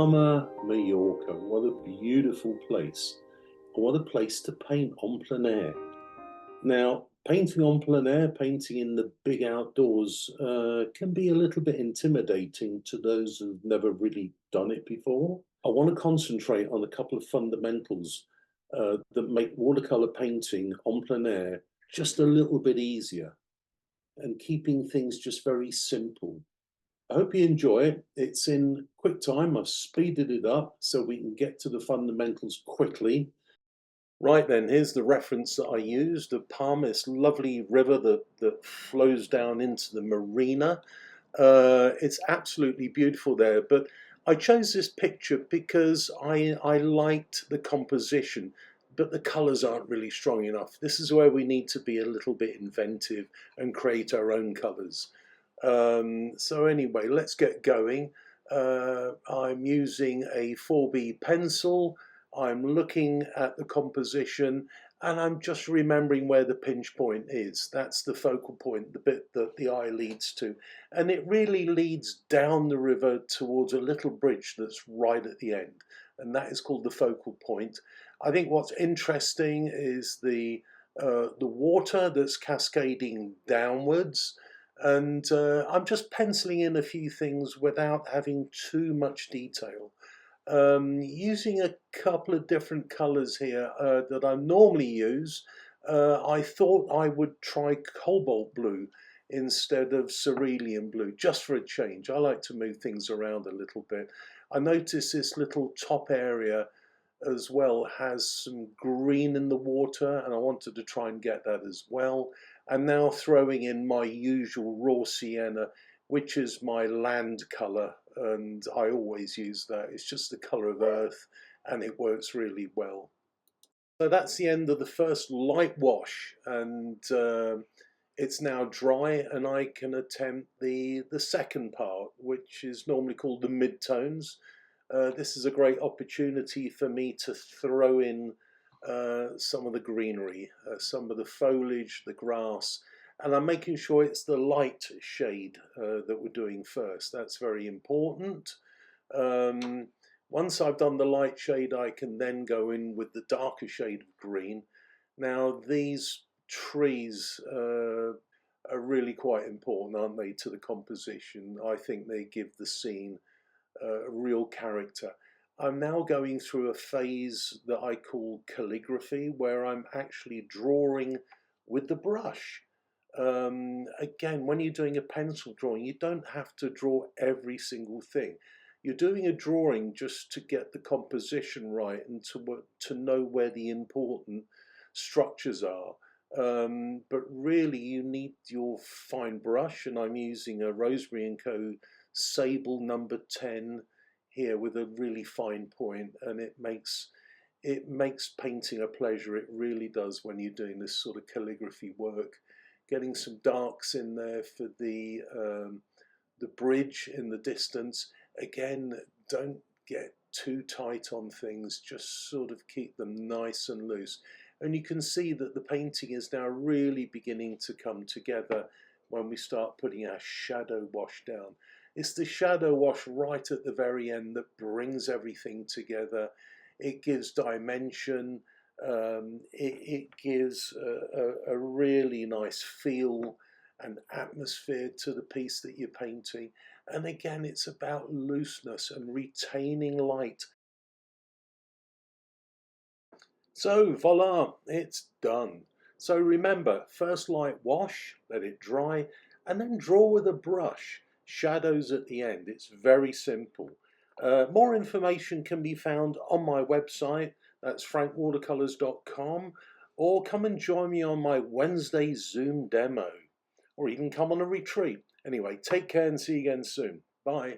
Palma, Mallorca. What a beautiful place. What a place to paint en plein air. Now, painting en plein air, painting in the big outdoors, can be a little bit intimidating to those who've never really done it before. I want to concentrate on a couple of fundamentals that make watercolor painting en plein air just a little bit easier and keeping things just very simple. I hope you enjoy it. It's in quick time. I've speeded it up so we can get to the fundamentals quickly. Right then, here's the reference that I used of Palma, this lovely river that flows down into the marina. It's absolutely beautiful there, but I chose this picture because I liked the composition, but the colours aren't really strong enough. This is where we need to be a little bit inventive and create our own colours. So anyway, let's get going. I'm using a 4B pencil. I'm looking at the composition and I'm just remembering where the pinch point is. That's the focal point, the bit that the eye leads to. And it really leads down the river towards a little bridge that's right at the end. And that is called the focal point. I think what's interesting is the water that's cascading downwards. And I'm just penciling in a few things without having too much detail. Using a couple of different colours here that I normally use, I thought I would try cobalt blue instead of cerulean blue, just for a change. I like to move things around a little bit. I notice this little top area as well has some green in the water, and I wanted to try and get that as well. And now throwing in my usual raw sienna, which is my land colour, and I always use that. It's just the colour of earth and it works really well. So that's the end of the first light wash, and it's now dry, and I can attempt the second part, which is normally called the midtones. This is a great opportunity for me to throw in some of the greenery, some of the foliage, the grass, and I'm making sure it's the light shade that we're doing first. That's very important. Once I've done the light shade, I can then go in with the darker shade of green. Now, these trees are really quite important, aren't they, to the composition? I think they give the scene a real character. I'm now going through a phase that I call calligraphy, where I'm actually drawing with the brush. Again, when you're doing a pencil drawing, you don't have to draw every single thing. You're doing a drawing just to get the composition right and to know where the important structures are. But really, you need your fine brush, and I'm using a Rosemary & Co. Sable number 10 here with a really fine point, and it makes painting a pleasure. It really does when you're doing this sort of calligraphy work. Getting some darks in there for the bridge in the distance. Again, don't get too tight on things, just sort of keep them nice and loose. And you can see that the painting is now really beginning to come together when we start putting our shadow wash down. It's the shadow wash right at the very end that brings everything together. It gives dimension. It gives a really nice feel and atmosphere to the piece that you're painting. And again, it's about looseness and retaining light. So voila, it's done. So remember, first light wash, let it dry, and then draw with a brush. Shadows at the end. It's very simple. More information can be found on my website. That's frankwatercolors.com, or come and join me on my Wednesday Zoom demo, or even come on a retreat. Anyway, take care and see you again soon. Bye.